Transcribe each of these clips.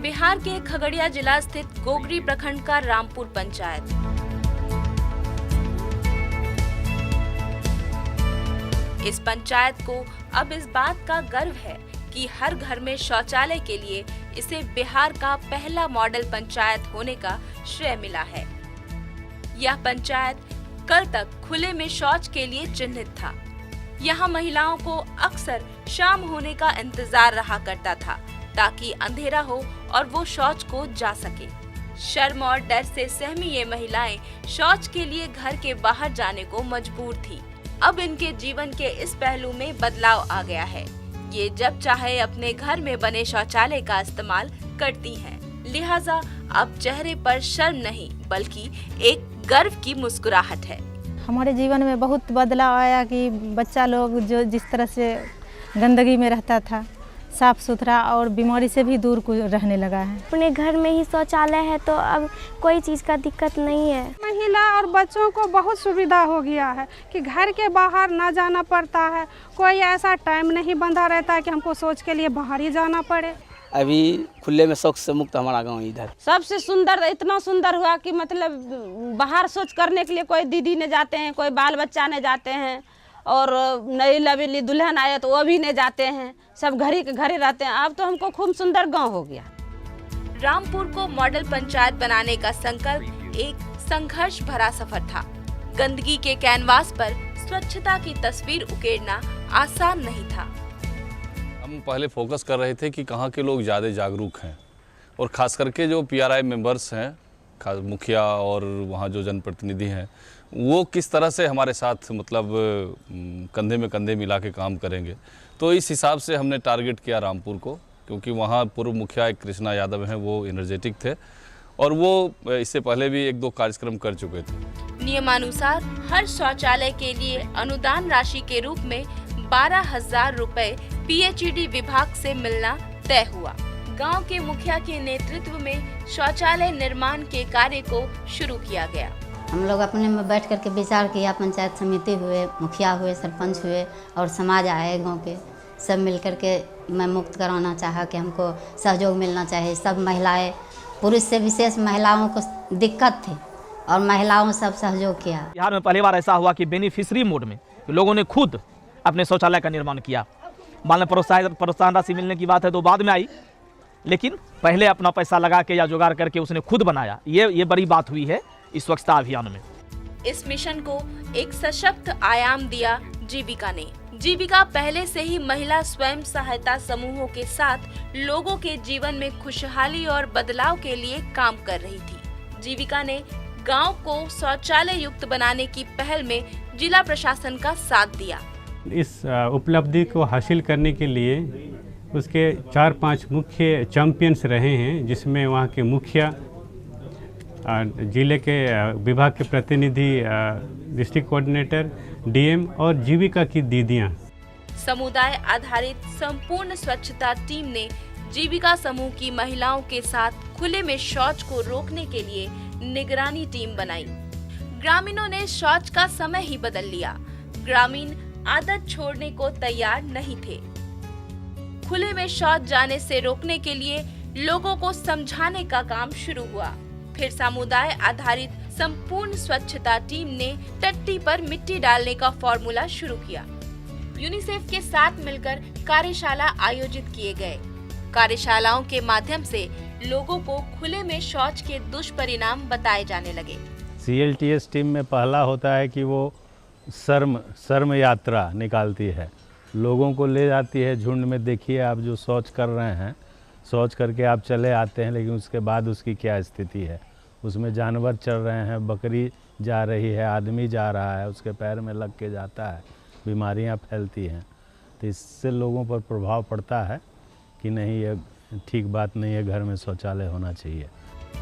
बिहार के खगड़िया जिला स्थित गोगरी प्रखंड का रामपुर पंचायत। इस पंचायत को अब इस बात का गर्व है कि हर घर में शौचालय के लिए इसे बिहार का पहला मॉडल पंचायत होने का श्रेय मिला है। यह पंचायत कल तक खुले में शौच के लिए चिन्हित था। यहाँ महिलाओं को अक्सर शाम होने का इंतजार रहा करता था ताकि अंधेरा हो और वो शौच को जा सके। शर्म और डर से सहमी ये महिलाएं शौच के लिए घर के बाहर जाने को मजबूर थी। अब इनके जीवन के इस पहलू में बदलाव आ गया है। ये जब चाहे अपने घर में बने शौचालय का इस्तेमाल करती हैं। लिहाजा अब चेहरे पर शर्म नहीं बल्कि एक गर्व की मुस्कुराहट है। हमारे जीवन में बहुत बदलाव आया कि बच्चा लोग जो जिस तरह से गंदगी में रहता था, साफ सुथरा और बीमारी से भी दूर रहने लगा है। अपने घर में ही शौचालय है तो अब कोई चीज़ का दिक्कत नहीं है। महिला और बच्चों को बहुत सुविधा हो गया है कि घर के बाहर ना जाना पड़ता है। कोई ऐसा टाइम नहीं बंधा रहता है कि हमको शौच के लिए बाहर ही जाना पड़े। अभी खुले में शौच से मुक्त हमारा गांव इधर। सबसे सुंदर इतना सुंदर हुआ कि मतलब बाहर शौच करने के लिए कोई दीदी ने जाते हैं, कोई बाल बच्चा ने जाते हैं और नई लवेली दुल्हन आए तो वो भी नहीं जाते हैं, सब घर ही के घरे रहते हैं। अब तो हमको खूब सुंदर गांव हो गया। रामपुर को मॉडल पंचायत बनाने का संकल्प एक संघर्ष भरा सफर था। गंदगी के कैनवास पर स्वच्छता की तस्वीर उकेरना आसान नहीं था। हम पहले फोकस कर रहे थे कि कहाँ के लोग ज़्यादा जागरूक हैं और ख़ास करके जो पीआरआई मेंबर्स हैं, खास मुखिया और वहाँ जो जनप्रतिनिधि हैं, वो किस तरह से हमारे साथ मतलब कंधे में कंधे मिला के काम करेंगे। तो इस हिसाब से हमने टारगेट किया रामपुर को, क्योंकि वहाँ पूर्व मुखिया एक कृष्णा यादव हैं, वो एनर्जेटिक थे और वो इससे पहले भी 1-2 कार्यक्रम कर चुके थे। नियमानुसार हर शौचालय के लिए अनुदान राशि के रूप में 12,000 रुपए पीएचईडी विभाग से मिलना तय हुआ। गांव के मुखिया के नेतृत्व में शौचालय निर्माण के कार्य को शुरू किया गया। हम लोग अपने में बैठ करके विचार किया, पंचायत समिति हुए, मुखिया हुए, सरपंच हुए और समाज आए गांव के, सब मिल करके मैं मुक्त कराना चाहा कि हमको सहयोग मिलना चाहिए। सब महिलाएं, पुरुष से विशेष महिलाओं को दिक्कत थी और महिलाओं सब सहयोग किया। बिहार में पहली बार ऐसा हुआ कि बेनिफिशरी मोड में लोगों ने खुद अपने शौचालय का निर्माण किया। मान लें प्रोत्साहन राशि मिलने की बात है तो बाद में आई, लेकिन पहले अपना पैसा लगा के या जुगाड़ करके उसने खुद बनाया। ये बड़ी बात हुई है इस स्वच्छता अभियान में। इस मिशन को एक सशक्त आयाम दिया जीविका ने। जीविका पहले से ही महिला स्वयं सहायता समूहों के साथ लोगों के जीवन में खुशहाली और बदलाव के लिए काम कर रही थी। जीविका ने गांव को शौचालय युक्त बनाने की पहल में जिला प्रशासन का साथ दिया। इस उपलब्धि को हासिल करने के लिए उसके 4-5 मुख्य चैंपियंस रहे हैं, जिसमें वहाँ के मुखिया, जिले के विभाग के प्रतिनिधि, डिस्ट्रिक्ट कोऑर्डिनेटर, डीएम और जीविका की दीदियाँ। समुदाय आधारित संपूर्ण स्वच्छता टीम ने जीविका समूह की महिलाओं के साथ खुले में शौच को रोकने के लिए निगरानी टीम बनाई। ग्रामीणों ने शौच का समय ही बदल लिया। ग्रामीण आदत छोड़ने को तैयार नहीं थे। खुले में शौच जाने से रोकने के लिए लोगों को समझाने का काम शुरू हुआ। फिर समुदाय आधारित संपूर्ण स्वच्छता टीम ने टट्टी पर मिट्टी डालने का फॉर्मूला शुरू किया। यूनिसेफ के साथ मिलकर कार्यशाला आयोजित किए गए। कार्यशालाओं के माध्यम से लोगों को खुले में शौच के दुष्परिणाम बताए जाने लगे। CLTS टीम में पहला होता है कि वो शर्म यात्रा निकालती है, लोगों को ले जाती है झुंड में। देखिए आप जो शौच कर रहे हैं, शौच करके आप चले आते हैं, लेकिन उसके बाद उसकी क्या स्थिति है। उसमें जानवर चल रहे हैं, बकरी जा रही है, आदमी जा रहा है, उसके पैर में लग के जाता है, बीमारियां फैलती हैं। तो इससे लोगों पर प्रभाव पड़ता है कि नहीं, ये ठीक बात नहीं है, घर में शौचालय होना चाहिए।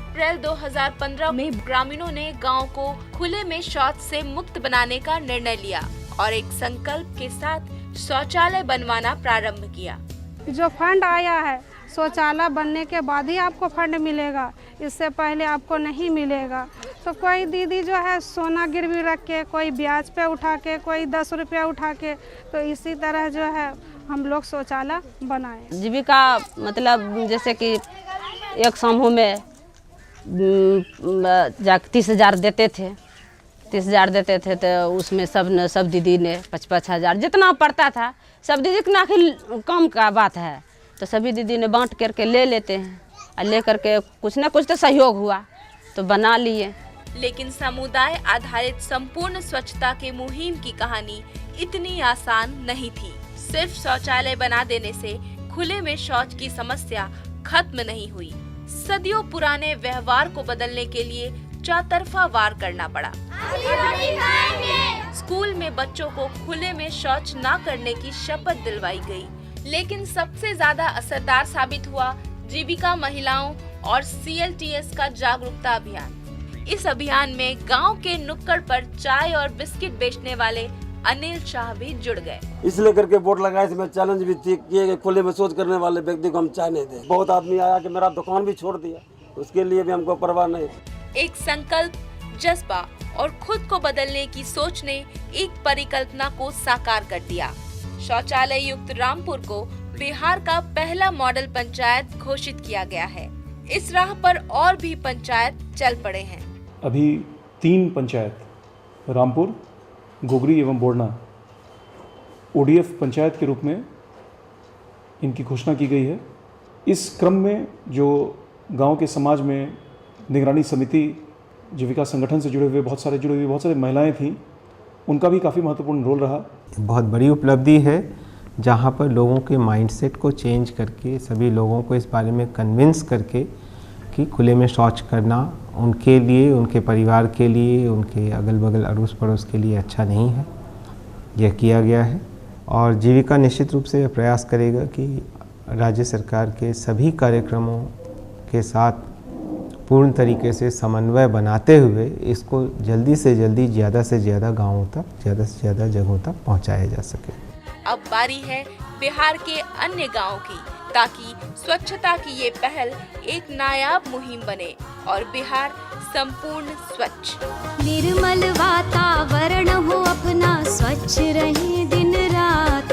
अप्रैल 2015 में ग्रामीणों ने गांव को खुले में शौच से मुक्त बनाने का निर्णय लिया और एक संकल्प के साथ शौचालय बनवाना प्रारंभ किया। जो फंड आया है, शौचालय बनने के बाद ही आपको फंड मिलेगा, इससे पहले आपको नहीं मिलेगा। तो कोई दीदी जो है सोना गिरवी रख के, कोई ब्याज पे उठा के, कोई 10 रुपया उठा के, तो इसी तरह जो है हम लोग शौचालय बनाए। जीविका मतलब जैसे कि एक समूह में 30,000 देते थे। 30,000 देते थे तो उसमें सब दीदी ने 5,000 जितना पड़ता था, सब दीदी के आखिर कम का बात है तो सभी दीदी ने बांट करके ले लेते हैं और ले करके कुछ ना कुछ तो सहयोग हुआ तो बना लिए। लेकिन समुदाय आधारित संपूर्ण स्वच्छता के मुहिम की कहानी इतनी आसान नहीं थी। सिर्फ शौचालय बना देने से खुले में शौच की समस्या खत्म नहीं हुई। सदियों पुराने व्यवहार को बदलने के लिए चौतरफा वार करना पड़ा। स्कूल में बच्चों को खुले में शौच न करने की शपथ दिलवाई गई, लेकिन सबसे ज्यादा असरदार साबित हुआ जीविका महिलाओं और CLTS का जागरूकता अभियान। इस अभियान में गांव के नुक्कड़ पर चाय और बिस्किट बेचने वाले अनिल शाह भी जुड़ गए। इसलिए करके बोर्ड लगाए थे, मैं चैलेंज भी किए कि खुले में शौच करने वाले व्यक्ति को हम चाय नहीं दें। बहुत आदमी आया कि मेरा दुकान भी छोड़ दिया, उसके लिए भी हमको परवाह नहीं। एक संकल्प, जज्बा और खुद को बदलने की सोच ने एक परिकल्पना को साकार कर दिया। शौचालय युक्त रामपुर को बिहार का पहला मॉडल पंचायत घोषित किया गया है। इस राह पर और भी पंचायत चल पड़े हैं। अभी 3 पंचायत रामपुर, गोगरी एवं बोड़ना ODF पंचायत के रूप में इनकी घोषणा की गई है। इस क्रम में जो गांव के समाज में निगरानी समिति, जीविका संगठन से जुड़े हुए बहुत सारे महिलाएं थीं, उनका भी काफ़ी महत्वपूर्ण रोल रहा। बहुत बड़ी उपलब्धि है जहां पर लोगों के माइंडसेट को चेंज करके सभी लोगों को इस बारे में कन्विंस करके कि खुले में शौच करना उनके लिए, उनके परिवार के लिए, उनके अगल बगल अड़ोस पड़ोस के लिए अच्छा नहीं है, यह किया गया है। और जीविका निश्चित रूप से प्रयास करेगा कि राज्य सरकार के सभी कार्यक्रमों के साथ पूर्ण तरीके से समन्वय बनाते हुए इसको जल्दी से जल्दी ज़्यादा से ज़्यादा गाँवों तक, ज़्यादा से ज़्यादा जगहों तक पहुँचाया जा सके। अब बारी है बिहार के अन्य गांवों की, ताकि स्वच्छता की ये पहल एक नायाब मुहिम बने और बिहार संपूर्ण स्वच्छ। निर्मल वातावरण हो अपना, स्वच्छ रहे दिन रात।